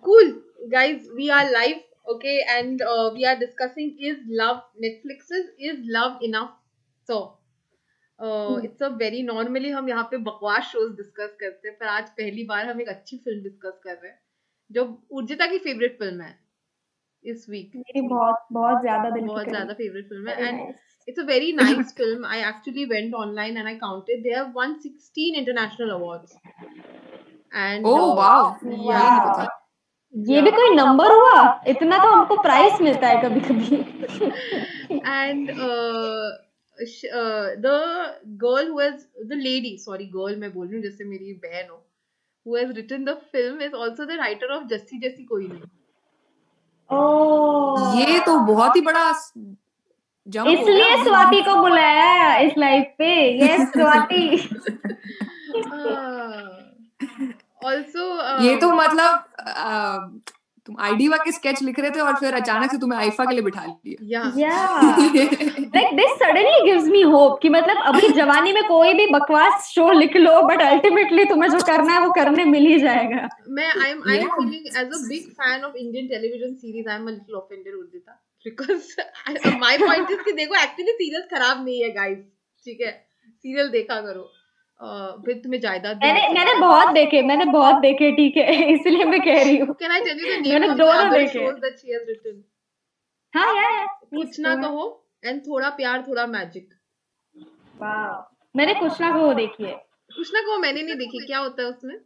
cool, guys. We are live, okay, and we are discussing is love Netflix's is love enough? So, it's a very normally हम यहाँ पे बकवास shows discuss करते हैं, पर आज पहली बार हम एक अच्छी फिल्म डिस्कस कर रहे हैं जो उर्जिता की फेवरेट फिल्म है इस वीक. मेरी बहुत बहुत ज्यादा दिल की बहुत करीब. ज्यादा फेवरेट फिल्म है Very and nice. it's a very nice film. I actually went online and I counted. They have won 16 international awards. And Oh wow. yeah. Wow. ये भी कोई नंबर हुआ? इतना तो हमको प्राइस मिलता है कभी कभी. And the girl who has the lady, sorry, girl मैं बोल रही हूँ जैसे मेरी बहन हो, who has written the film is also the writer of Jassi Jassi कोई नहीं. ओह, ये तो बहुत ही बड़ा जंप हो इसलिए गया. स्वाति को बुलाया है इस लाइव पे. यस स्वाति. Also ये तो मतलब तुम आईडीवा के स्केच लिख रहे थे और फिर अचानक से तुम्हें आईफा के लिए बिठा लिया. Like this suddenly gives me hope कि मतलब अभी जवानी में कोई भी बकवास शो लिख लो बट अल्टीमेटली तुम्हें जो करना है वो करने मिल ही जाएगा. मैं I'm feeling as a big fan of Indian television series I'm a little offended Urdita because my point is कि देखो actually serials खराब नहीं है guys, ठीक है, serial देखा करो. फिर तुम्हें जायदाद मैंने बहुत देखे ठीक है, इसलिए मैं कह रही हूँ. Can I tell you the name of the other shows that she has written? हाँ यार, कुछ ना कहो and थोड़ा प्यार थोड़ा मैजिक. वाह, मैंने कुछ ना कहो देखी है. कुछ ना कहो मैंने नहीं देखी, क्या होता है उसमें?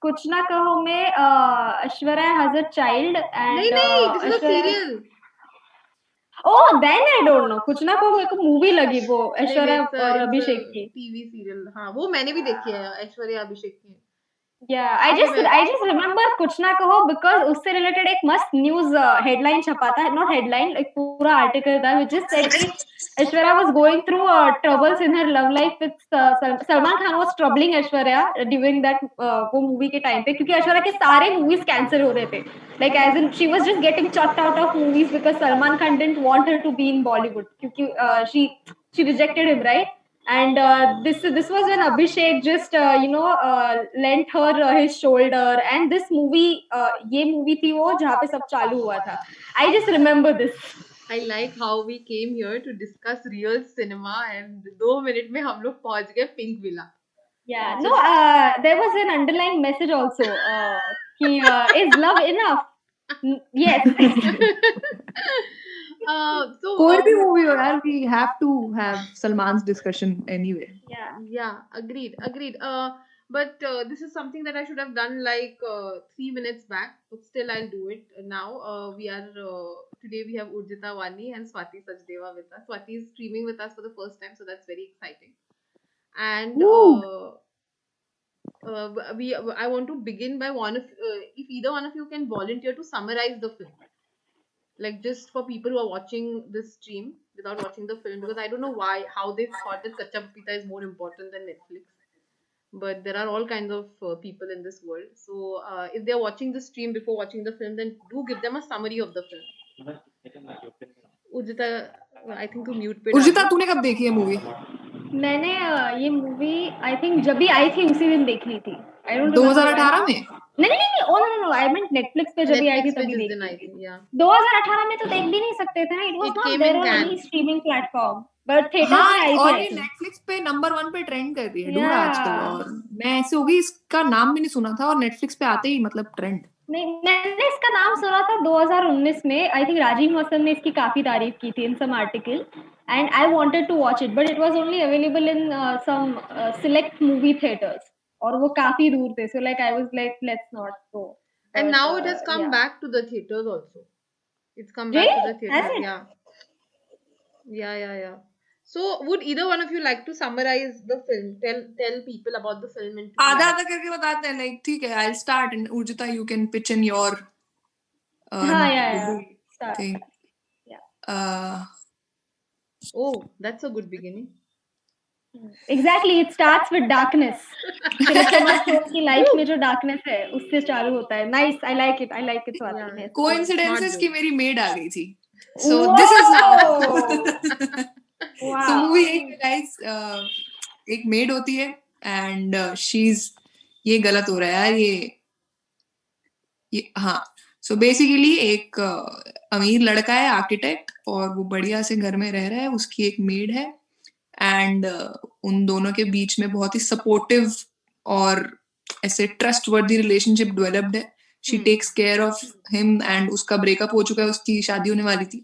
कुछ ना कहो में Aishwarya has a child and नहीं this is a serial. Oh then I don't know. कुछ ना कहो मेरे को मूवी लगी वो ऐश्वर्या और अभिषेक की. टीवी सीरियल, हाँ वो मैंने भी देखी है ऐश्वर्या अभिषेक की. Yeah, I just remember कुछ ना कहो because उससे related एक मस्त news headline छपा था, not headline, एक पूरा article था which just said कि Aishwarya was going through troubles in her love life with Salman Khan was troubling Aishwarya during that वो movie के time पे, क्योंकि ऐश्वर्या के सारे movies cancel हो रहे थे. Like as in she was just getting chucked out of movies because Salman Khan didn't want her to be in Bollywood क्योंकि she rejected him, right? And this was when Abhishek just lent her his shoulder, and this movie ये movie थी वो जहाँ पे सब चालू हुआ था. I just remember this. I like how we came here to discuss real cinema and 2 minute में हम लोग पहुंच गए pink villa. Yeah, no, there was an underlying message also. Is love enough? Yes. So कोई भी movie हो यार, we have to have Salman's discussion anyway. Yeah, agreed. But this is something that I should have done like 3 minutes back, but still I'll do it now. We are today we have Urjita Wani and Swati Sachdeva with us. Swati is streaming with us for the first time, so that's very exciting. And I want to begin by if either one of you can volunteer to summarize the film. Like just for people who are watching this stream without watching the film, because I don't know how they thought that Kacha Papita is more important than Netflix. But there are all kinds of people in this world. So if they are watching the stream before watching the film, then do give them a summary of the film. Urjita, I think to mute पे. Urjita, तूने कब देखी है movie? मैंने ये movie I think जब भी आई थी उसी दिन देख ली थी. 2018 में? नहीं no, I meant Netflix पे जब भी आई थी तभी देखी थी. 2018 में तो देख भी नहीं सकते थे ना. It was not there on any streaming platform. But theater में आई थी. और ये Netflix पे नंबर 1 पे ट्रेंड कर रही है ढूंढ आजकल. और मैं ऐसे होगी इसका नाम भी नहीं सुना था और Netflix पे आते ही मतलब ट्रेंड. नहीं, मैंने इसका नाम सुना था 2019 में. आई थिंक राजीव मौसम ने इसकी काफी तारीफ की थी in some article. And I wanted to watch it, but it was only available in some select movie theaters. और वो काफी दूर थे, so like I was like, let's not go. And now it has come back to the theaters also. It's come back to the theaters. Yeah. So would either one of you like to summarize the film? Tell people about the film in आधा करके बताते हैं. Like ठीक है, I'll start and Urjita you can pitch in your start. thing. Oh, that's a good beginning. Exactly, it starts with darkness. की life में जो darkness है उससे चालू होता है. Nice, I like it. Swati. Coincidences की मेरी maid आ गई थी. So this is how. Wow. So movie guys, एक maid होती है and she's ये गलत हो रहा है यार, ये हाँ, सो बेसिकली एक अमीर लड़का है, आर्किटेक्ट, और वो बढ़िया से घर में रह रहा है, उसकी एक मेड है, एंड उन दोनों के बीच में बहुत ही सपोर्टिव और ऐसे ट्रस्टवर्दी रिलेशनशिप डेवलप्ड है. She takes care of him, एंड उसका ब्रेकअप हो चुका है, उसकी शादी होने वाली थी,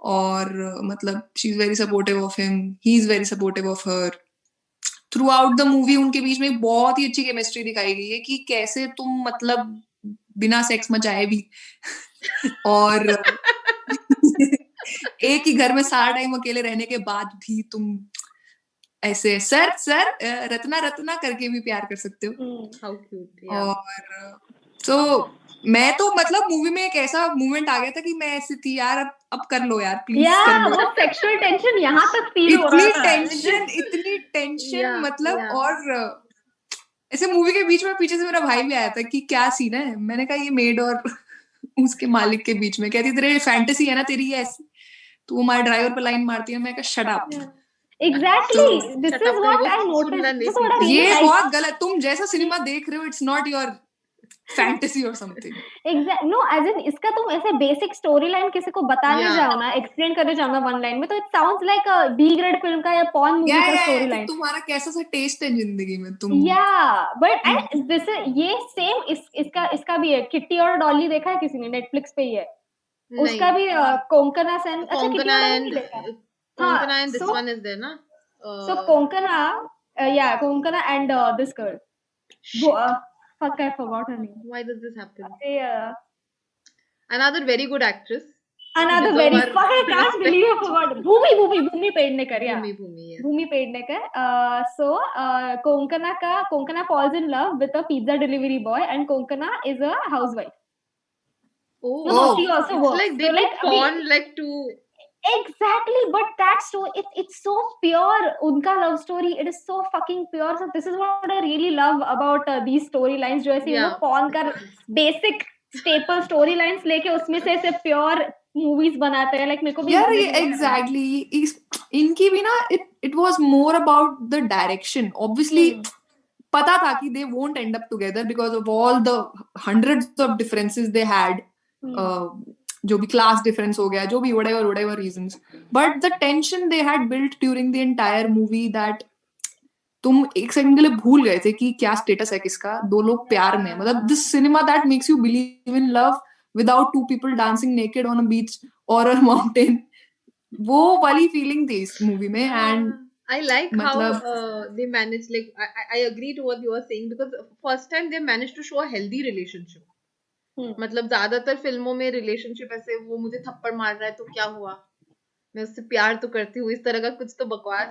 और मतलब she is very supportive of him, he is very supportive of her. Through out the movie उनके बीच में बहुत ही अच्छी केमिस्ट्री दिखाई गई है कि कैसे तुम मतलब बिना सेक्स मचाए भी और एक ही घर में सारा टाइम अकेले रहने के बाद भी तुम ऐसे सर सर रत्ना रत्ना करके भी प्यार कर सकते हो. How cute, और तो मैं तो मतलब मूवी में एक ऐसा मोमेंट आ गया था कि मैं ऐसी थी यार, अब कर लो यार, प्लीज कर लो. वो सेक्सुअल टेंशन यहाँ तक फील हो रहा था. इतनी टेंशन मतलब. और ऐसे मूवी के बीच में पीछे से मेरा भाई भी आया था कि क्या सीन है. मैंने कहा ये मेड और उसके मालिक के बीच में. कहती तेरे फैंटेसी है ना तेरी ये ऐसी, तू हमारे ड्राइवर पे लाइन मारती है. मैं कहा shut up. Exactly, this is what I noticed. ये बहुत गलत. तुम जैसा सिनेमा देख रहे हो, इट्स नॉट योर फैंटेसी और something. Exact no, as in इसका तुम ऐसे बेसिक स्टोरी लाइन किसी को बताने जाओ ना, एक्सप्लेन करने जाओ ना वन लाइन में, तो it sounds like a B grade film का या पॉर्न मूवी का स्टोरी लाइन. तुम्हारा कैसा सा टेस्ट है जिंदगी में तुम. बट एंड दिस ये सेम इसका भी है. किट्टी और डॉली देखा है किसी ने? नेटफ्लिक्स पे ही है. उसका भी कोंकणा सेन. अच्छा, किट्टी और डॉली नहीं देखा. Konkona and this one is there na. So Konkana and this girl. Fuck, I forgot her name. Why does this happen? Another very good actress. Fuck, I can't believe I forgot. Bhumi Pednekar, yeah. Bhumi, yes. Bhumi Pednekar. So Konkana falls in love with a pizza delivery boy, and Konkana is a housewife. Oh, she also works. Like they like porn like to. Exactly, but that story, it's so pure. Unka love story, it is so fucking pure. So this is what I really love about these storylines. जो ऐसे वो porn का basic staple storylines लेके उसमें से ऐसे pure movies बनाते हैं. Like मेरे को भी यार ये exactly इनकी भी ना it was more about the direction. Obviously पता था कि they won't end up together because of all the hundreds of differences they had. जो भी क्लास डिफरेंस हो गया, जो भी whatever reasons, but the tension they had built during the entire movie that तुम एक सेकंड के लिए भूल गए थे कि क्या स्टेटस है किसका. दो लोग प्यार में, मतलब this cinema that makes you believe in love without two people dancing naked on a beach or a mountain. वो वाली फीलिंग थी इस मूवी में. And I like how they managed, like I agree to what you were saying, because first time they managed to show a healthy relationship. मतलब ज्यादातर फिल्मों में relationship ऐसे वो मुझे थप्पड़ मार रहा है तो क्या हुआ, मैं उससे प्यार तो करती हूँ, इस तरह का कुछ तो बकवास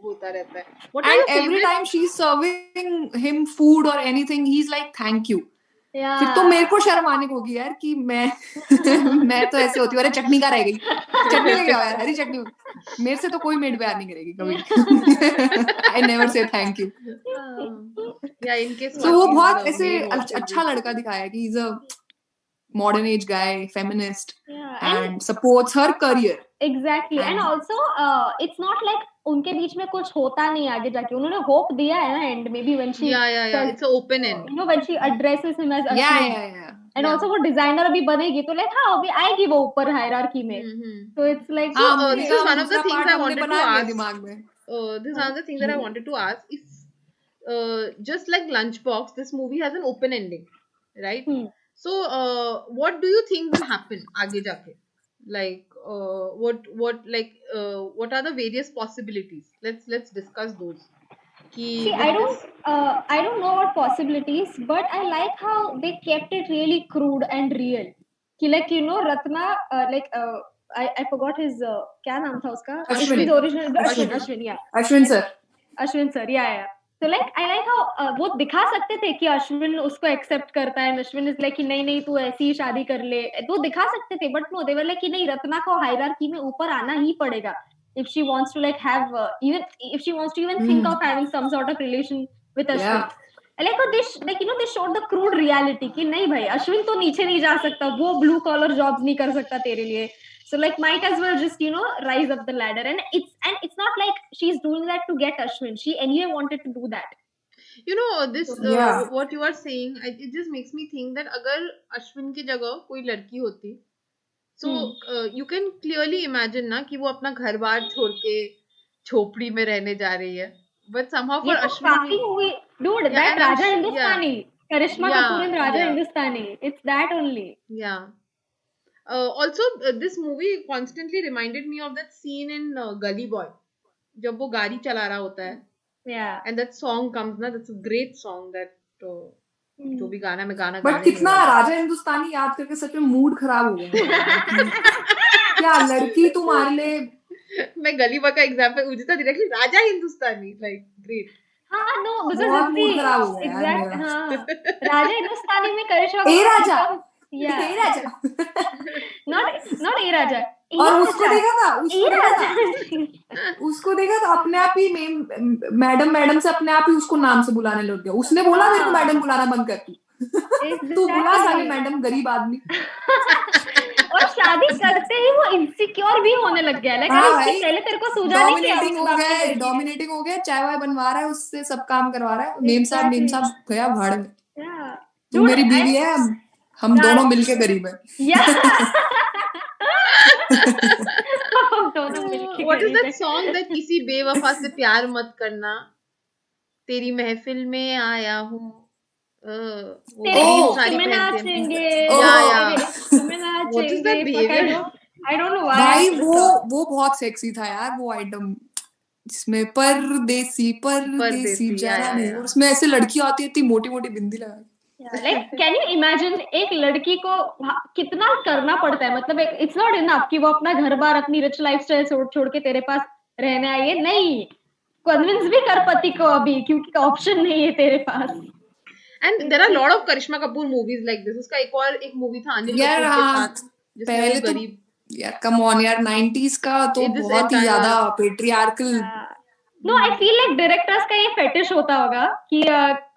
होता रहता है. And every time she's serving him food or anything, he's like thank you. फिर तो मेरे को शर्म आने को होगी यार कि मैं तो ऐसे होती हूँ, अरे चटनी का रह गई, चटनी लेके आओ यार, हरी चटनी. मेरे से तो कोई मेड प्यार नहीं करेगी कभी. I never say thank you. So वो बहुत ऐसे अच्छा लड़का दिखाया कि he's a modern age guy, feminist, and supports her career. Exactly. And also it's not like उनके बीच में कुछ होता नहीं आगे जाके. उन्होंने hope दिया है ना end, maybe when she it's an open end, you know, when she addresses him as Ashwin. And also वो designer अभी बनेगी तो like हाँ अभी आएगी वो ऊपर hierarchy में. So it's like this is one of the things I wanted to ask. This is one of the things that I wanted to ask. If just like Lunchbox, this movie has an open ending, right? So what do you think will happen आगे जाके? Like what are the various possibilities? Let's discuss those. See, I don't know what possibilities, but I like how they kept it really crude and real. कि like you know Ratna I forgot his क्या नाम था उसका? Ashwin sir, yeah. So like I like how वो दिखा सकते थे कि अश्विन उसको एक्सेप्ट करता है, अश्विन इज लाइक कि नहीं तू ऐसी ही शादी कर ले, वो दिखा सकते थे. But no, they were like कि नहीं, रत्ना को हायरार्की में ऊपर आना ही पड़ेगा if she wants to like have even if she wants to even think of having some sort of relation with Ashwin. Like they showed the crude reality कि नहीं भाई अश्विन तो नीचे नहीं जा सकता, वो blue collar jobs नहीं कर सकता तेरे लिए. So like might as well just rise up the ladder, and it's not like she's doing that to get Ashwin. She anyway wanted to do that. You know, this Yeah. what you are saying, it just makes me think that अगर अश्विन की जगह कोई लड़की होती, so you can clearly imagine ना कि वो अपना घर बार छोड़ के झोपड़ी में रहने जा रही है, but somehow for ये तो Ashwin काफी movie dude, yeah, that and I'm Raja yeah, Hindustani, Karishma yeah, Kapoor in Raja yeah, Hindustani, it's that only. yeah. Also, this movie constantly reminded me of that scene in Gully Boy, जब वो गाड़ी चला रहा होता है, Yeah. and that song comes ना, that's a great song that जो भी गाना में गाना बट गाने नहीं कितना वाला। राजा हिंदुस्तानी याद करके सच में मूड खराब हो गया कि क्या लड़की तुम्हारे लिए। मैं गली बॉय का example उजिता directly Raja Hindustani like great. हाँ no, because बहुत it's मूड the खराब हो गया यार exact मेरा। हाँ राजा हिंदुस्तानी में करिश्मा ए कपूर राजा becomes- yeah A Raja not ए राजा और उसको देखा था राजा उसको देखा था अपने आप ही मैडम से अपने आप ही उसको नाम से बुलाने लग गया। उसने बोला मेरे को मैडम बुलाना बंद कर तू बुला साले मैडम गरीब आदमी। और शादी करते ही वो इनसिक्योर भी होने लग गया। लाइक हाँ पहले तेरे को सूझा नहीं कि डोमिनेटिंग हो गया, चाय वाय बनवा रहा है उससे, सब काम करवा रहा है। मेम साहब गया भाड़ में, तू मेरी बीवी है, हम दोनों मिलके गरीब है। What is that song that किसी बेवफा से प्यार मत करना, तेरी महफिल में आया हूँ, साड़ी पहनते हैं। I don't know why. भाई वो बहुत सेक्सी था यार वो आइटम, जिसमें परदेसी जाना नहीं, और उसमें ऐसे लड़कियां आती है इतनी मोटी मोटी बिंदी लगा। Like, can you imagine एक लड़की को कितना करना पड़ता है, मतलब इट्स नॉट इनफ कि वो अपना घर बार अपनी रिच लाइफस्टाइल छोड़ के तेरे पास रहने आई है, नहीं, कन्विंस भी कर पति को अभी, क्योंकि ऑप्शन नहीं है तेरे पास। And there are a lot of Karishma Kapoor movies like this. उसका एक मूवी था अनिल कपूर के साथ, पहले तो यार कम ऑन यार 90s का तो बहुत ही ज्यादा patriarchal. No, I feel like directors का ये फेटिश होता होगा कि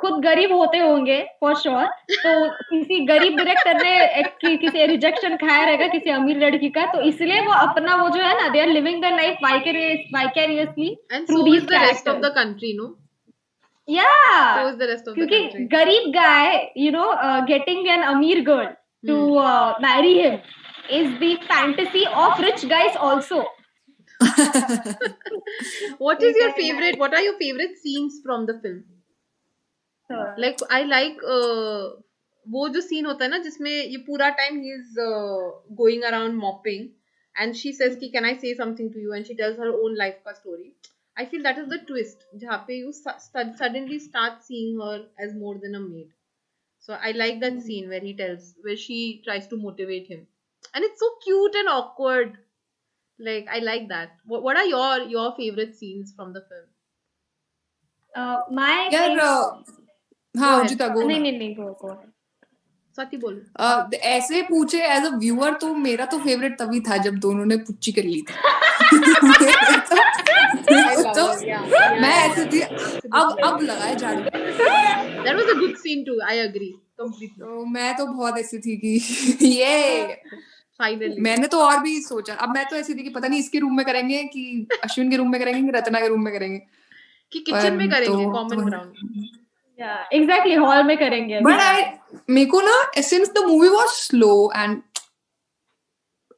खुद गरीब होते होंगे फॉर श्योर, तो किसी गरीब डायरेक्टर ने किसी रिजेक्शन खाया रहेगा किसी अमीर लड़की का, तो इसलिए वो अपना वो जो है ना, they are living their life vicariously through these characters. And so is the rest of the country, no? Yeah. So is the rest of the country. क्योंकि गरीब guy, you know, getting an अमीर girl to marry him is the fantasy of rich guys also. What are your favorite scenes from the film? Like I like वो जो scene होता है ना जिसमें ये पूरा time he is going around mopping and she says कि can I say something to you, and she tells her own life का story. I feel that is the twist जहाँ पे you suddenly start seeing her as more than a maid. So I like that scene where she tries to motivate him, and it's so cute and awkward. Like I like that. What are your favorite scenes from the film? My हाँ उजिता गो। नहीं गो स्वाति बोल। ऐसे पूछे as a viewer तो मेरा तो favourite तभी था जब दोनों ने पुच्ची कर ली थी। तो मैं ऐसे थी अब लगाए झाड़ू। That was a good scene too. I agree completely. तो मैं तो बहुत ऐसी थी कि ये Finally. मैंने तो और भी सोचा, अब मैं तो ऐसी थी कि पता नहीं इसके रूम में करेंगे कि अश्विन के रूम में करेंगे कि रत्ना के रूम में करेंगे कि किचन में करेंगे, common ground. Yeah, exactly, hall में करेंगे। But मेरे को ना since the movie was slow and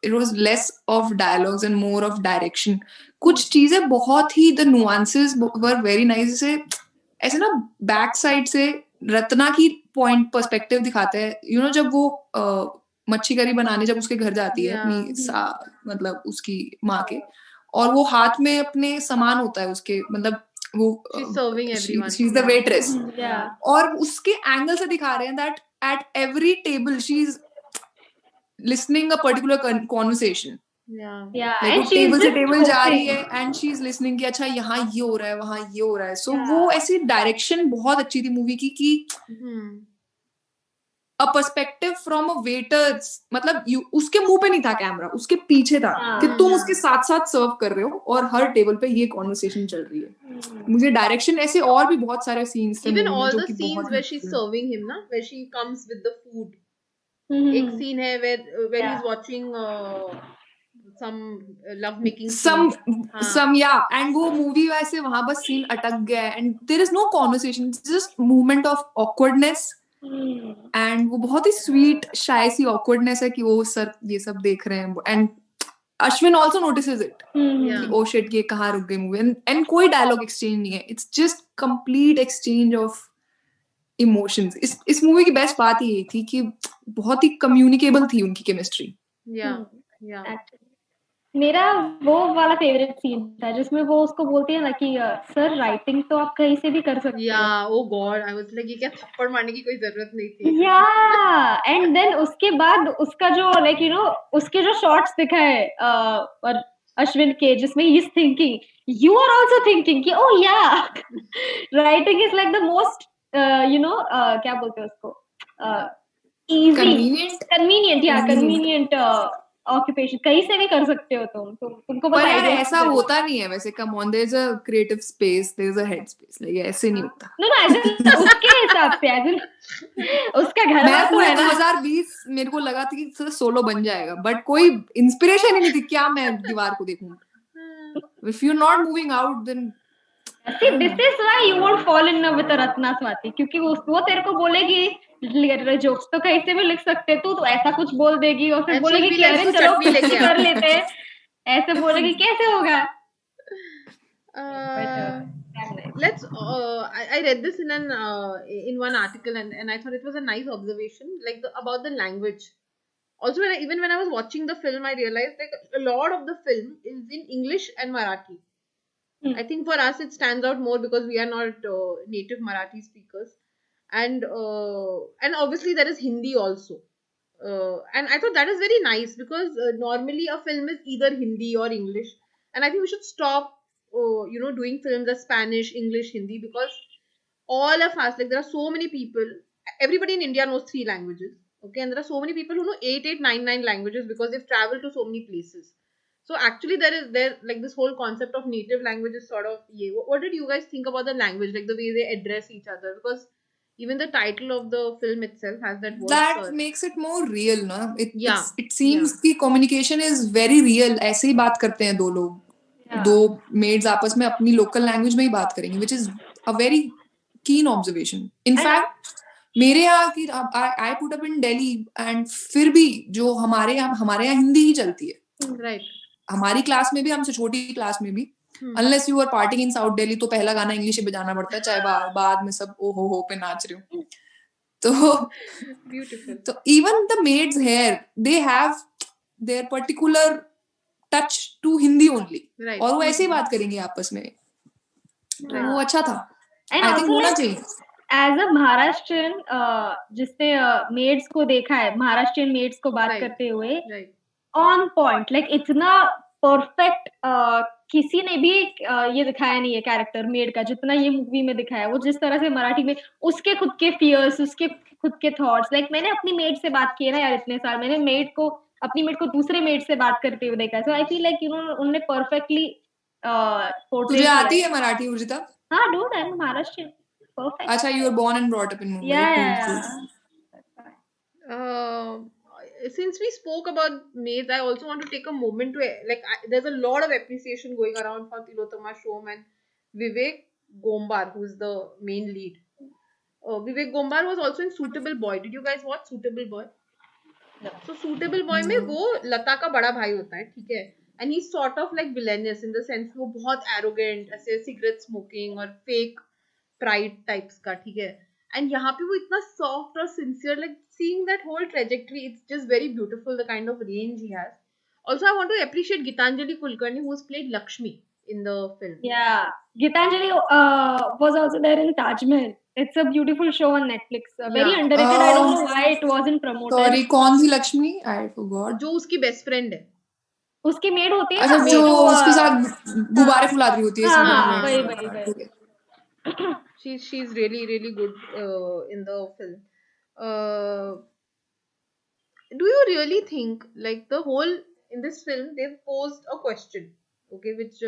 it was less of dialogues and more of direction, कुछ चीजें बहुत ही the nuances were very nice। ऐसे ना बैक साइड से रत्ना की पॉइंट पर्सपेक्टिव दिखाते हैं, you know, जब वो मच्छी करी बनाने जब उसके घर जाती है अपनी मतलब उसकी माँ के, और वो हाथ में अपने सामान होता है उसके, मतलब वो she's the waitress, और उसके एंगल से दिखा रहे हैं that at every table she's listening a particular conversation. like table से टेबल जा रही है and she's listening कि अच्छा यहाँ ये हो रहा है वहाँ ये हो रहा है। so वो ऐसी डायरेक्शन बहुत अच्छी थी मूवी की कि a perspective from a waiter, मतलब उसके मुंह पे नहीं था कैमरा, उसके पीछे था कि तुम उसके साथ साथ सर्व कर रहे हो और हर टेबल पे ये कॉन्वर्सेशन चल रही है। मुझे डायरेक्शन ऐसे और भी बहुत सारे सीन्स थे, even all the scenes where she's serving him ना, where she comes with the food। एक सीन है where he's watching love making some scene. हाँ. some yeah, and वो movie वैसे वहाँ बस scene अटक गया है and there is no conversation, it's just movement of awkwardness and वो बहुत ही sweet shy सी awkwardness है कि वो सर ये सब देख रहे हैं and Ashwin also notices it Yeah. कि oh shit ये कहाँ रुक गई movie and कोई dialogue exchange नहीं है, it's just complete exchange of emotions. इस मूवी की बेस्ट बात यही थी कि बहुत ही कम्युनिकेबल थी उनकी केमिस्ट्री. Yeah. Yeah. Actually. मेरा वो वाला फेवरेट सीन था जिसमें वो उसको बोलती है ना कि सर राइटिंग तो आप कहीं से भी कर सकते हो. Yeah. Oh God, I was like ये क्या थप्पड़ मारने की कोई जरूरत नहीं थी. या एंड देन उसके बाद उसका जो लाइक यू नो उसके जो शॉट्स दिखाए और अश्विन के जिसमें he is thinking you are also thinking कि ओह या writing is like the most you know क्या बोलते हैं उसको इजी कन्वीनियंट या कन्वीनियंट ऑक्यूपेशन कहीं से भी कर सकते हो तुमको बस पर यार idea ऐसा होता नहीं है वैसे. Come on, there is a creative space, there is a head space. Like ऐसे नहीं होता. नो नो आई उसके हिसाब से उसका घर मैं वाला तो पूरे है ना 2020 मेरे को लगा था कि सोलो बन जाएगा बट कोई इंस्पिरेशन ही नहीं थी. क्या मैं दीवार को देखूं? If you are not moving out then See, this is why you won't fall in love with a Ratna Swati क्योंकि वो तेरे को बोलेगी जोक्स तो कहीं से भी लिख सकते तू तो ऐसा कुछ बोल देगी और फिर And बोलेगी she'll be कि like, अरे "तू चलो चटनी लेके कुछ आ." कर लेते हैं ऐसे बोलेगी कैसे होगा. I read this in one article and I thought it was a nice observation about the language. Also, even when I was watching the film, I realized like a lot of the film is in English and Marathi. I think for us it stands out more because we are not native Marathi speakers, and obviously there is Hindi also. And I thought that is very nice because normally a film is either Hindi or English, and I think we should stop, doing films as Spanish, English, Hindi because all of us, like there are so many people. Everybody in India knows 3 languages, okay, and there are so many people who know 9 languages because they've traveled to so many places. So actually, there like this whole concept of native language is sort of yeah. What did you guys think about the language, like the way they address each other? Because even the title of the film itself has that word. That makes it more real, ना? Yeah. It seems कि communication is very real. ऐसे ही बात करते हैं दो लोग. दो maids आपस में अपनी local language में ही बात करेंगे, which is a very keen observation. In fact, मेरे यहाँ की I put up in Delhi and फिर भी जो हमारे यहाँ हिंदी ही चलती है. Right. हमारी क्लास में भी, हमसे छोटी क्लास में भी, unless you are partying in South Delhi तो पहला गाना इंग्लिश में बजाना पड़ता है, चाहे बाद में सब ओ हो पे नाच रहे हो. तो Beautiful. So even the maids here, they have their particular touch to Hindi only. Right. और वो ऐसे ही बात करेंगे आपस में. तो वो अच्छा था. And I think also होना like, चाहिए. As a Maharashtrian, जिसने maids को देखा है, Maharashtrian maids को बात Right. करते हुए, Right. on point, like इतना perfect किसी ने भी ये दिखाया नहीं है कैरेक्टर मेड का जितना ये मूवी में दिखाया. वो जिस तरह से मराठी में उसके खुद के फियर्स, उसके खुद के थॉट्स, लाइक मैंने अपनी मेड से बात की है ना यार इतने साल, मैंने अपनी मेड को दूसरे मेड से बात करते हुए देखा है. सो आई फील लाइक उन्होंने परफेक्टली पोर्ट्रे तुझे किया आती है. है मराठी उर्जिता? हाँ dude, I am Maharashtrian. Perfect. अच्छा, you were born and brought up in Mumbai. Yeah. Since we spoke about maids, I also want to take a moment to there's a lot of appreciation going around for Tilottama Shom and Vivek Gombar, who's the main lead. Vivek Gombar was also in Suitable Boy. Did you guys watch Suitable Boy? No. So Suitable Boy में वो लता का बड़ा भाई होता है, ठीक है, and he's sort of like villainous in the sense वो बहुत arrogant, ऐसे cigarette smoking और fake pride types का, ठीक है, and यहाँ पे वो इतना soft और sincere, like seeing that whole trajectory, it's just very beautiful, the kind of range he has. Also, I want to appreciate Gitanjali Kulkarni, who has played Lakshmi in the film. Yeah, Gitanjali was also there in Taj Mahal. It's a beautiful show on Netflix. Very Yeah. underrated. I don't know why it wasn't promoted. Sorry, कौन थी Lakshmi? I forgot. जो उसकी best friend है. उसकी made होती है अच्छा, ना, जो उसके साथ गुब्बारे फुलाती होती है. हाँ, वही. She's really really good in the film. Do you really think like the whole in this film they've posed a question, okay, which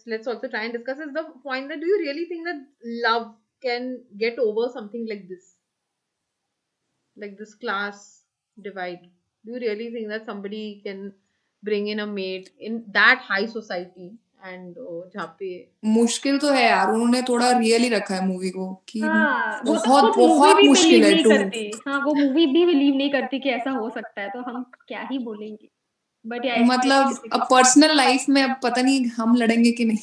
let's also try and discuss is the point that do you really think that love can get over something like this class divide? Do you really think that somebody can bring in a maid in that high society and जहाँ पे मुश्किल तो है यार, उन्होंने थोड़ा really रखा है मूवी को कि हाँ, वो तो बहुत खुद मूवी बहुत भी मुश्किल बिलीव है नहीं टू करती। हाँ, वो मूवी भी बिलीव नहीं करती कि ऐसा हो सकता है, तो हम क्या ही बोलेंगे। बट या इट्स वेरी मतलब अब डिफिकल्ट। पर्सनल लाइफ में अब पता नहीं हम लड़ेंगे कि नहीं।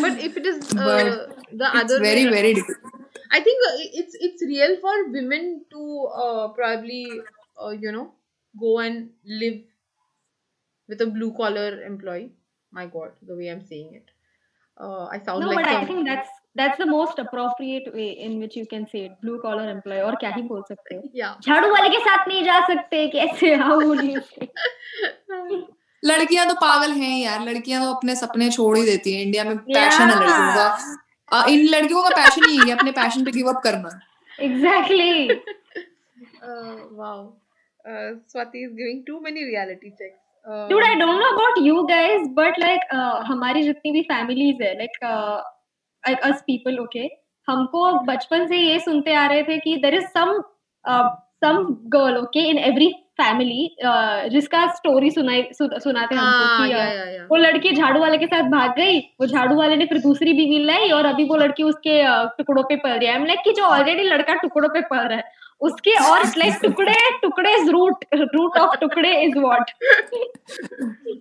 but if it is but the it's other way very very difficult. I think it's real for women to probably go and live with a blue collar employee. My God, the way I'm saying it, I sound No, like but I some think that's the most appropriate way in which you can say it. Blue collar employee, और क्या ही बोल सकते हो। yeah. झाड़ू वाले के साथ नहीं जा सकते कैसे? How would you say? लड़कियां तो पागल हैं यार, लड़कियां तो अपने सपने छोड़ ही देती हैं। इंडिया में पैशन है लड़कियों Yeah, का। इन लड़कियों का पैशन ही है अपने पैशन पे गिव अप करना। exactly. Wow. Swati is giving too many reality checks. Dude, I don't know about you guys, but like हमारी जितनी भी families है, like us people, okay, हमको बचपन से ये सुनते आ रहे थे कि there is some girl, okay, in every family जिसका story सुनाते हमको कि yeah. वो लड़की झाड़ू वाले के साथ भाग गई, वो झाड़ू वाले ने फिर दूसरी बीवी लाई और अभी वो लड़की उसके टुकड़ों पे पल रही है। I'm like कि जो ऑलरेडी लड़का टुकड़ों पे पल रहा है उसके और लाइक टुकड़े इज रूट ऑफ टुकड़े इज व्हाट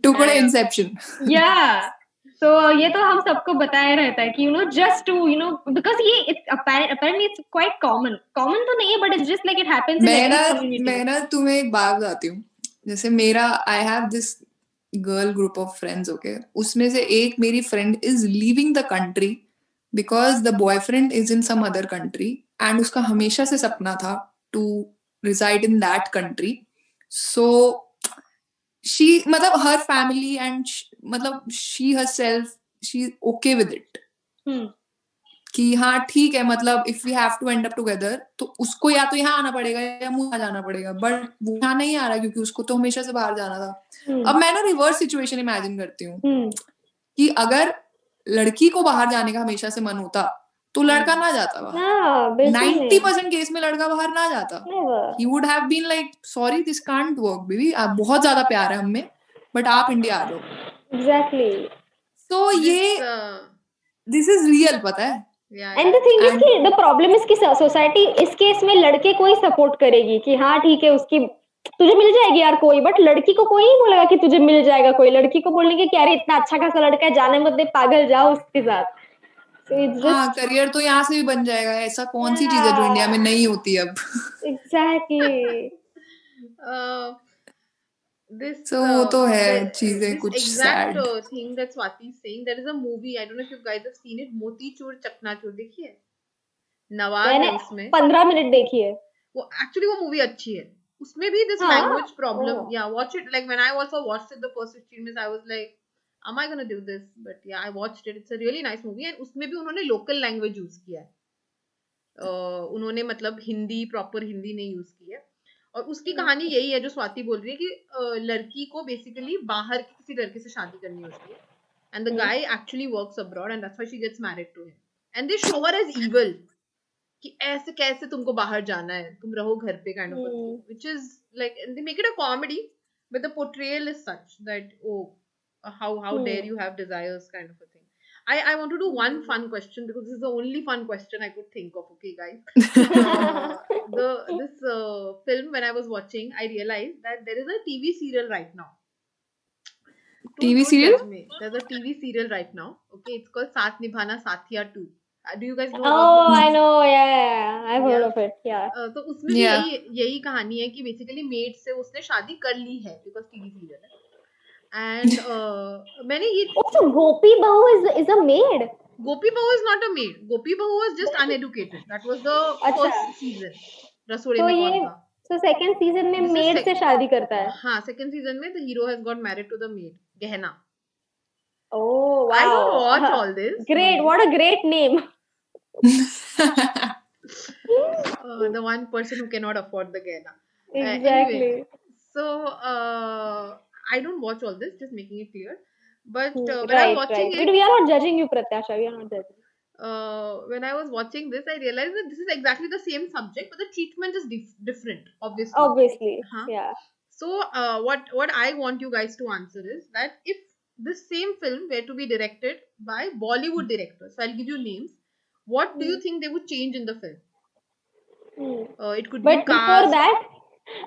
टुकड़े Yeah. इंसेप्शन। या तो ये तो हम सबको बताया रहता है कि जस्ट टू बिकॉज ये apparently it's quite common तो नहीं है but it's just like it happens in every community. मैं ना तुम्हें एक बात बताती हूँ। जैसे मेरा I have this girl group of friends, okay, उसमें से एक मेरी friend is leaving the country because the boyfriend is in some other country and उसका हमेशा से सपना था to reside in that country. So she मतलब हर फैमिली एंड मतलब she herself she okay with it कि हाँ ठीक है, मतलब if we have to end up together तो उसको या तो यहाँ आना पड़ेगा या मुझे जाना पड़ेगा, बट वो यहाँ नहीं आ रहा क्योंकि उसको तो हमेशा से बाहर जाना था। अब मैं ना रिवर्स सिचुएशन इमेजिन करती हूँ कि अगर लड़की को बाहर जाने का हमेशा से मन होता तो लड़का ना जाता बाहर। 90% केस में लड़का बाहर ना जाता। He would have been like sorry this can't work baby, आप बहुत ज्यादा प्यार है हमें बट आप इंडिया आ जाओ। एग्जैक्टली। सो ये दिस इज रियल, पता है। एंड द थिंग इज कि द प्रॉब्लम इज कि सोसाइटी इस केस में लड़के को ही सपोर्ट करेगी कि हाँ ठीक है उसकी तुझे मिल जाएगी यार कोई, बट लड़की को कोई नहीं बोलेगा कि तुझे मिल जाएगा कोई। लड़की को बोलेंगे कि अरे इतना अच्छा खासा लड़का है, जाने मत दे, पागल, जाओ उसके साथ। हाँ, करियर तो यहाँ से भी बन जाएगा। ऐसा कौन सी चीज है जो इंडिया में नहीं होती अब। एग्जैक्टली। This वो तो है चीजें this कुछ exact sad। thing that Swati is saying, there is a movie, I don't know if you guys have seen it, motichoor चकनाचूर, देखी है? नवाज है उसमें। 15 मिनट देखी है वो एक्चुअली वो मूवी अच्छी है। उसमें भी this language problem, yeah, watch it. Like when I also watched it the first 15 minutes, I was like, am I gonna do this? But yeah, I watched it. It's a really nice movie and उसमें भी उन्होंने local language use किया है। उन्होंने मतलब Hindi, proper Hindi नहीं use की है। और उसकी कहानी यही है जो स्वाति बोल रही है कि लड़की को बेसिकली बाहर की किसी लड़के से शादी करनी होती है and the guy actually works abroad and that's why she gets married to him and they show her as evil कि ऐसे कैसे तुमको बाहर जाना है, तुम रहो घर पे kind of thing, which is like they make it a comedy but the portrayal is such that how dare you have desires kind of a thing. I want to do one fun question because this is the only fun question I could think of. Okay, guys. This film, when I was watching, I realized that there is a TV serial right now. TV serial? There's a TV serial right now. Okay, it's called Saath Nibhana Saathiya 2. Do you guys know? Oh, I know. Yeah, I've heard of it. Yeah. तो उसमें भी यही कहानी है कि basically maid से उसने शादी कर ली है because TV serial है. And मैंने ये so Gopi Bahu is a maid. Gopi Bahu is not a maid. Gopi Bahu was just uneducated. That was the first season. रसोड़े में कौन था? So second season में maid से शादी करता है. हाँ, second season में the hero has got married to the maid, गहना. Oh wow! I don't watch all this. Great, what a great name. The one person who cannot afford the gehna. Exactly. Anyway, so I don't watch all this, just making it clear. But when I'm watching it, we are not judging you, Pratyasha. We are not judging. when I was watching this, I realized that this is exactly the same subject, but the treatment is different, obviously. Obviously, Huh? yeah. So, what I want you guys to answer is that if this same film were to be directed by Bollywood directors, so I'll give you names. What do you think they would change in the film? It could be But before cast. that,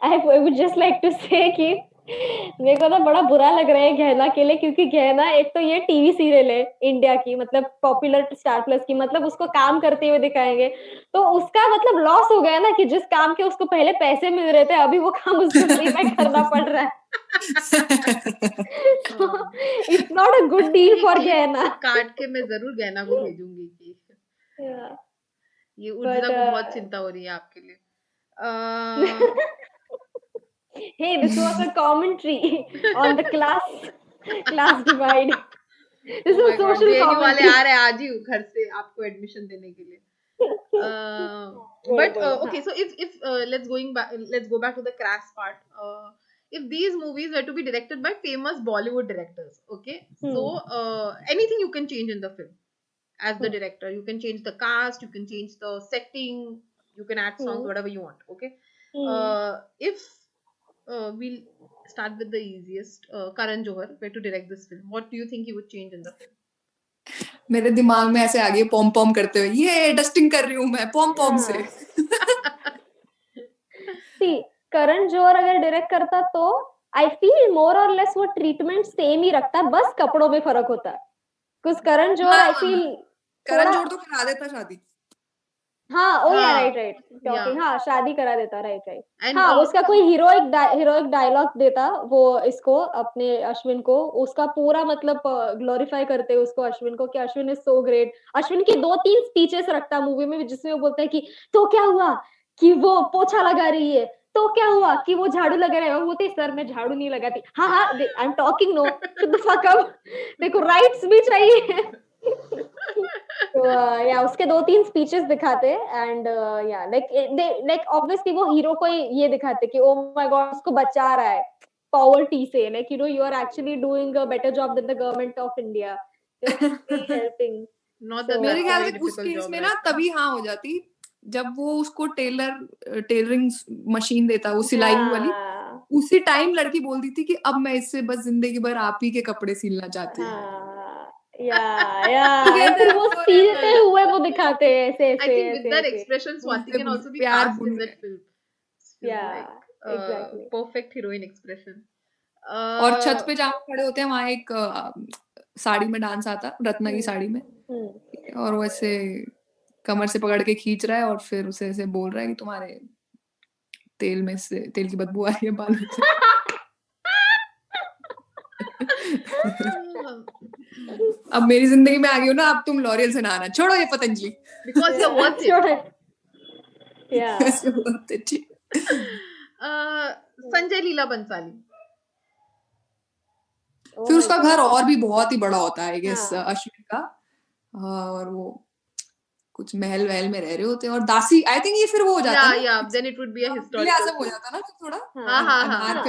I would just like to say कि मेरे को तो बड़ा बुरा लग रहा है गहना के लिए, क्योंकि गहना एक तो ये टीवी सीरियल है इंडिया की, मतलब पॉपुलर स्टार प्लस की, मतलब उसको काम करते हुए दिखाएंगे, तो उसका मतलब लॉस हो गया ना कि जिस काम के उसको पहले पैसे मिल रहे थे, अभी वो काम उसको फ्री में करना पड़ रहा है. It's not a good deal for गहना. काट के मैं जरूर गहना को भेजूंगी कि ये उर्जा को बहुत चिंता हो रही है आपके लिए. Hey, this was a commentary on the class divide. This is social JNU वाले commentary. आ रहे हैं आज ही घर से आपको एडमिशन देने के लिए. But okay, so if let's go back to the crass part. If these movies were to be directed by famous Bollywood directors, okay, so anything you can change in the film as the director. You can change the cast, you can change the setting, you can add songs, whatever you want. Okay, if we'll start with the easiest, Karan Johar were to direct this film, what do you think he would change in the film? मेरे दिमाग में ऐसे आगे पॉम पॉम करते हुए ये dusting कर रही हूँ मैं पॉम पॉम से. See, करण जौहर अगर डायरेक्ट करता तो आई फील मोर और लेस वो ट्रीटमेंट सेम ही रखता, बस कपड़ों में फर्क होता है. कुछ करण जौहर आई फील करण जौहर तो करा देता शादी. हाँ, ओ या राइट टॉकिंग, हाँ शादी करा देता, राइट. हाँ, उसका कोई हीरोइक डायलॉग देता वो इसको, अपने अश्विन को, उसका पूरा मतलब ग्लोरीफाई करते उसको अश्विन को कि Ashwin is so great. Ashwin की 2-3 स्पीचेस रखता मूवी में जिसमें वो बोलता है कि तो क्या हुआ कि वो पोछा लगा रही है, तो क्या हुआ कि वो झाड़ू लगा रहे हैं, वो बोलते सर मैं झाड़ू नहीं लगाती. हाँ I am talking, no shut the fuck up, देखो राइट्स भी चाहिए. तो या उसके 2-3 स्पीचेस दिखाते एंड या लाइक ऑब्वियसली वो हीरो को ये दिखाते कि ओ माय गॉड उसको बचा रहा है पॉवर्टी से, like you know you are actually doing a better job than the government of India, helping. मेरे ख्याल से उस केस में ना तभी हाँ हो जाती जब वो उसको टेलरिंग मशीन देता, वो सिलाई वाली, उसी टाइम लड़की बोलती थी कि अब मैं इससे बस जिंदगी भर आप ही के कपड़े सिलना चाहती हूँ. फिर वो सीलते हुए वो दिखाते हैं ऐसे. I think with that expression Swati can also be cast in that film. Exactly. Perfect heroine expression. और छत पे जहाँ खड़े होते हैं वहाँ एक साड़ी में डांस आता, रत्ना की साड़ी में, और वो ऐसे कमर से पकड़ के खींच रहा है और फिर उसे ऐसे बोल रहा है कि तुम्हारे तेल में से तेल की बदबू आ रही है बालों से. अब मेरी जिंदगी में आ गई हो ना, अब तुम लॉरियल से नहाना छोड़ो ये Patanjali. Because you're worth it. Yeah. worth it. Sanjay Leela Bhansali. फिर उसका घर और भी बहुत ही बड़ा होता है आई गेस अश्विन का, और वो कुछ महल वहल में रह रहे होते हैं और दासी, आई थिंक ये फिर वो हो जाता है. या then it would be a historical हो जाता ना थोड़ा. हाँ.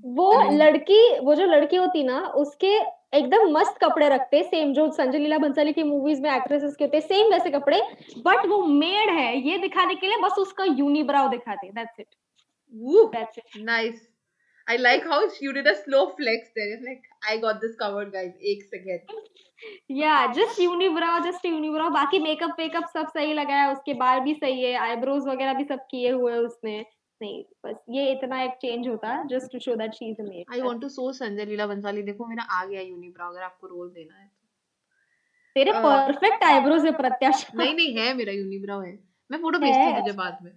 वो जो लड़की होती ना उसके एकदम मस्त कपड़े रखते, सेम जो संजय लीला बंसाली की मूवीज में एक्ट्रेसेस के होते हैं, सेम वैसे कपड़े, बट वो मेड है ये दिखाने के लिए बस उसका यूनिब्राउ दिखाते. That's it. Nice. I like how you did a slow flex there. It's like I got this covered, guys. एक सेकंड. Yeah, just unibrow. बाकी मेकअप सब सही लगाया, उसके बाल भी सही है, आईब्रोज वगैरह भी सब किए हुए उसने. नहीं, बस ये इतना एक चेंज होता है just to show that she is a maid. I want to show Sanjay Leela Bhansali. देखो मेरा आ गया यूनिब्राउ, अगर आपको रोल देना है. तेरे परफेक्ट आईब्रोज है प्रत्याशा. नहीं है, मेरा यूनिब्राउ है. मैं फोटो भेजती हूँ तुझे बाद में.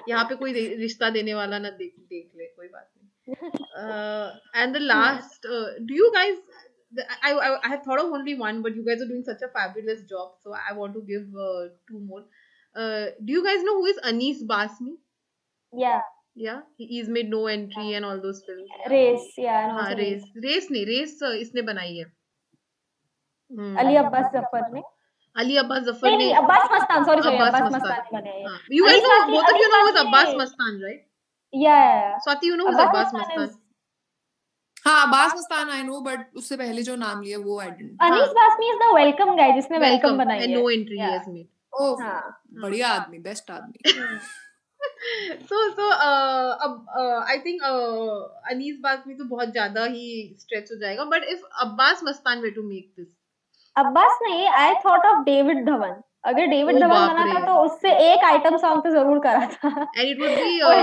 यहाँ पे कोई रिश्ता देने वाला ना देख ले, कोई बात नहीं. And the last, do you guys? I have thought of only one, but you guys are doing such a fabulous job, so I want to give 2 more. Do you guys know who is Anis Basmi? Yeah, he's made No Entry and all those films. Race, Race इसने बनाई है. अली अब्बास जफर ने. नहीं, Abbas Mastan, sorry, Abbas Mastan बने हैं. You guys know, both of you know who is Abbas Mastan, right? Yeah. Swati, you know who is Abbas Mastan? हाँ Abbas Mastan I know, but उससे पहले जो नाम लिया वो I didn't. Anees Bazmee is the Welcome guy जिसने वेलकम बनाई and है। no entry he Yeah. has made. ओह हाँ। बढ़िया आदमी, बेस्ट आदमी। so अब I think अनीस बाज़मी तो बहुत ज्यादा ही stretch हो जाएगा, but if Abbas Mastan were to make this, Abbas नहीं, I thought of David Dhawan. अगर डेविड ओ धवन बाप बना था रे। तो उससे एक आइटम सॉन्ग तो जरूर करा था। and it would be और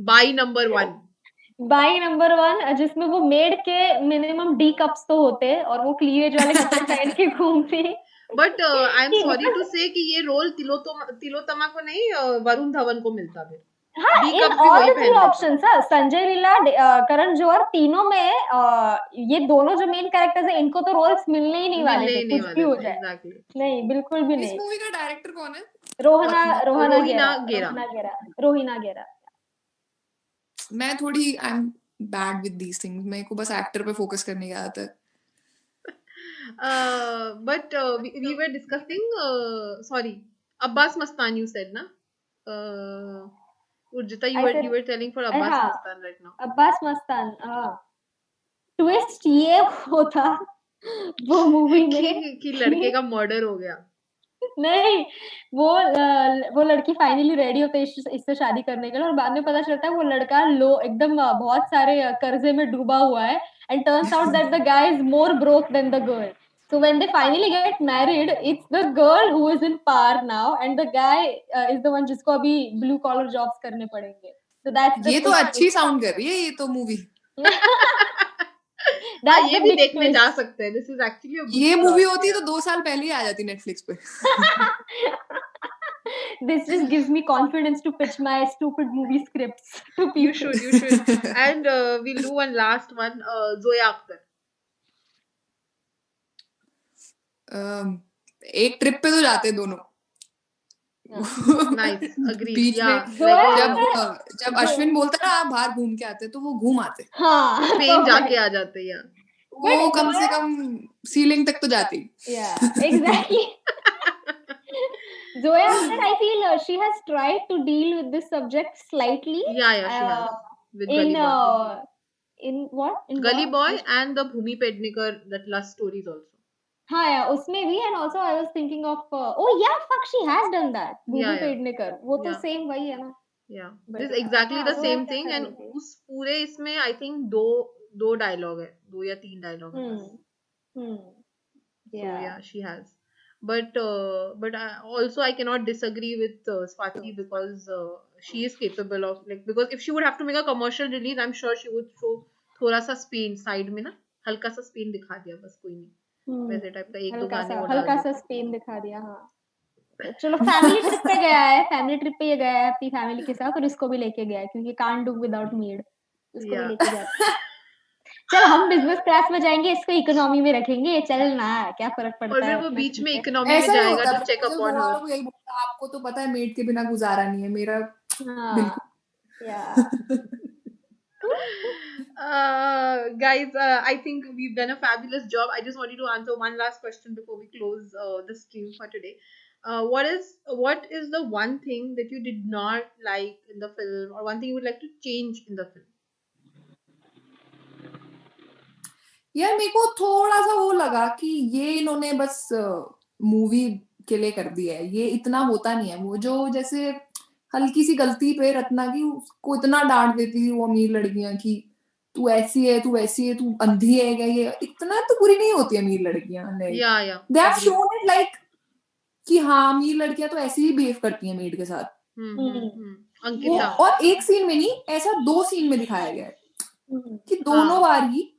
by number 1. बाई नंबर 1 जिसमें वो मेड के मिनिमम डी कप्स तो होते और वो क्लीवेज वाले कपड़े पहन के घूमती। But I am sorry to say कि ये रोल तिलोत्तमा को नहीं वरुण धवन को मिलता है। हाँ, डी इन कप्स भी ऑल वही द थ्री पहन लेता। ऑप्शंस, संजय लीला, करण जौहर, तीनों में ये दोनों जो मेन कैरेक्टर्स हैं इनको तो रोल्स मिलने ही नहीं वाले मिलने थे, ही नहीं कुछ भी वाले हो थे, जाए। exactly. नहीं, बिल्कुल भी इस नहीं। मूवी का डायरेक्टर कौन है? रोहिना रोहिना गेरा। मैं थोड़ी I am bad with these things, मेरे को बस एक्टर पे फोकस करने की आदत है। But we were discussing sorry, Abbas Mastan you said na? Urjita, you were telling for Abbas हाँ, Mastan right now. Abbas Mastan. Twist ये होता वो मूवी में कि लड़के का मर्डर हो गया। नहीं, वो लड़की फाइनली रेडी होती है इससे शादी करने के लिए और बाद में पता चलता है वो लड़का एकदम बहुत सारे कर्जे में डूबा हुआ है and turns out that the guy is more broke than the girl. So when they finally get married, it's the girl who is in power now, and the guy is the one जिसको अभी blue collar jobs करने पड़ेंगे। So that's the ये तो अच्छी sound कर रही है ये तो मूवी। ये भी देखने जा सकते हैं। This is actually a good ये plot, मूवी होती yeah. तो 2 साल पहले ही आ जाती नेटफ्लिक्स पे। This just gives me confidence to pitch my stupid movie scripts to people. You should. And we'll do one last one. Zoya Akhtar. एक trip पे तो जाते दोनों। Nice, agreed. बीच Yeah, में like जब अश्विन बोलता ना आप बाहर घूम के आते तो वो घूम आते। हाँ, स्पेन जाके आ जाते हैं। वो कम से कम सीलिंग तक तो जाती। Yeah, exactly. Zoya Akhtar, I feel she has tried to deal with this subject slightly. Yeah, she has. With in Gully Boy. in what? In Gully what? Boy and the Bhumi Pednekar, that lust stories also. हाँ, yeah, उसमें भी and also I was thinking of oh yeah, fuck, she has done that. Bhumi Pednekar, वो तो same वही है ना? Yeah, But, this is exactly the Zoya same Akhtar thing कर and लेती है। उस पूरे इसमें I think दो डायलॉग है, 2 या 3 डायलॉग है बस। So yeah, she has. But also I cannot disagree with Swati because she is capable of because if she would have to make a commercial release, I'm sure she would show थोड़ा सा Spain side में ना हल्का सा Spain दिखा दिया बस कोई नहीं वैसे टाइप का एक दो गाने और हल्का सा स्पेन दिखा दिया। हाँ, चलो फैमिली ट्रिप पे गया है, अपनी फैमिली के साथ और इसको भी लेके गया है क्योंकि कांट डू विदाउट मीड, इसको भी लेके जाते हैं। चल हम बिजनेस क्लास में जाएंगे, इसको इकोनॉमी में रखेंगे, चल ना क्या फर्क पड़ता है। और फिर वो बीच में इकोनॉमी में जाएगा तो चेक अप ऑन हर। यही बोलता आपको तो पता है मेड के बिना गुजारा नहीं है मेरा। बिल्कुल या guys, I think we've done a fabulous job. I just wanted to answer one last question before we close the stream for today. What is the one thing that you did not like in the film, or one thing you would like to change in the film? यार मेरे को थोड़ा सा वो लगा कि ये इन्होंने बस मूवी के लिए कर दिया है, ये इतना होता नहीं है। वो जो जैसे हल्की सी गलती पे रत्ना की उसको इतना डांट देती थी वो अमीर लड़कियां की तू ऐसी है तू अंधी है क्या, ये इतना तो बुरी नहीं होती अमीर लड़कियां। They have shown it like कि हाँ अमीर लड़कियां तो ऐसे ही बिहेव करती हैं मेड के साथ। अंकिता और एक सीन में नहीं, ऐसा 2 सीन में दिखाया गया है कि दोनों बार ही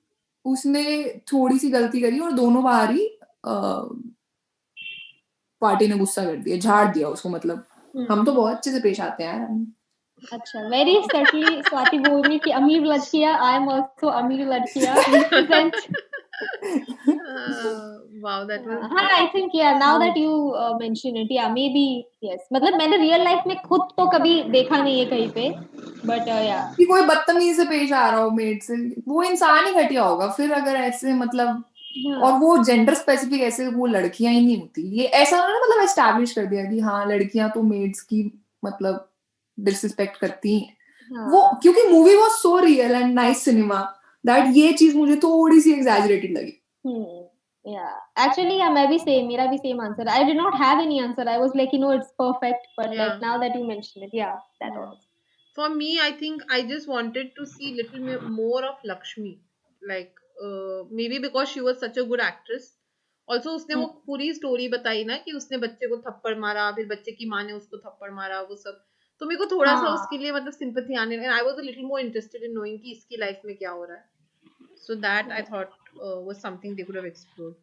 उसने थोड़ी सी गलती करी और दोनों बार ही पार्टी ने गुस्सा कर दिया, झाड़ दिया उसको। मतलब हम तो बहुत अच्छे से पेश आते हैं यार। अच्छा, वेरी सटली स्वाति बोल रही कि अमीर लड़कियां, आई एम आल्सो अमीर लड़कियां। wow, that was हाँ, I think yeah, now that you mention it, yeah, maybe yes. मतलब मैंने रियल लाइफ में खुद तो कभी देखा नहीं है कहीं पे, but yeah. कि कोई बदतमीजी से पेश आ रहा हो मेड से, वो इंसान ही घटिया होगा फिर अगर ऐसे मतलब। और वो जेंडर स्पेसिफिक ऐसे वो लड़कियां ही नहीं होती, ये ऐसा ना मतलब एस्टैब्लिश कर दिया कि हाँ लड़कियां तो मेड्स की मतलब डिसरिस्पेक्ट करती हैं। वो क्योंकि movie was so real and nice cinema that ये चीज मुझे थोड़ी सी exaggerated लगी. Yeah, actually, yeah, maybe same. मेरा भी same answer. I did not have any answer. I was like, it's perfect. But Yeah. like now that you mentioned it, yeah, that Yeah. was. For me, I think I just wanted to see little more of Lakshmi. Like, maybe because she was such a good actress. Also, उसने वो पूरी story बताई ना कि उसने बच्चे को थप्पड़ मारा, फिर बच्चे की माँ ने उसको थप्पड़ मारा, वो सब. तो मेरे को थोड़ा सा उसके लिए मतलब सिंपैथी आने लगी. I was a little more interested in knowing कि इसकी लाइफ में क्या हो रहा है. So that I thought was something they could have explored.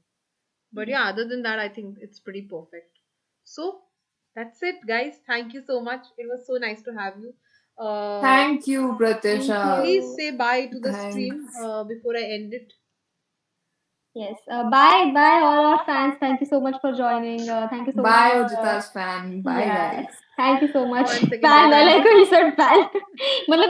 But yeah, other than that, I think it's pretty perfect. So that's it, guys. Thank you so much. It was so nice to have you. Thank you, Pratisha. Please say bye to the Thanks. stream before I end it. Yes. Bye, all our fans. Thank you so much for joining. Thank you so Bye, much. Ojita's fan. Bye, Yes. guys. Thank you so much. One second, Fan, guys, I I'm like when you said fan. मतलब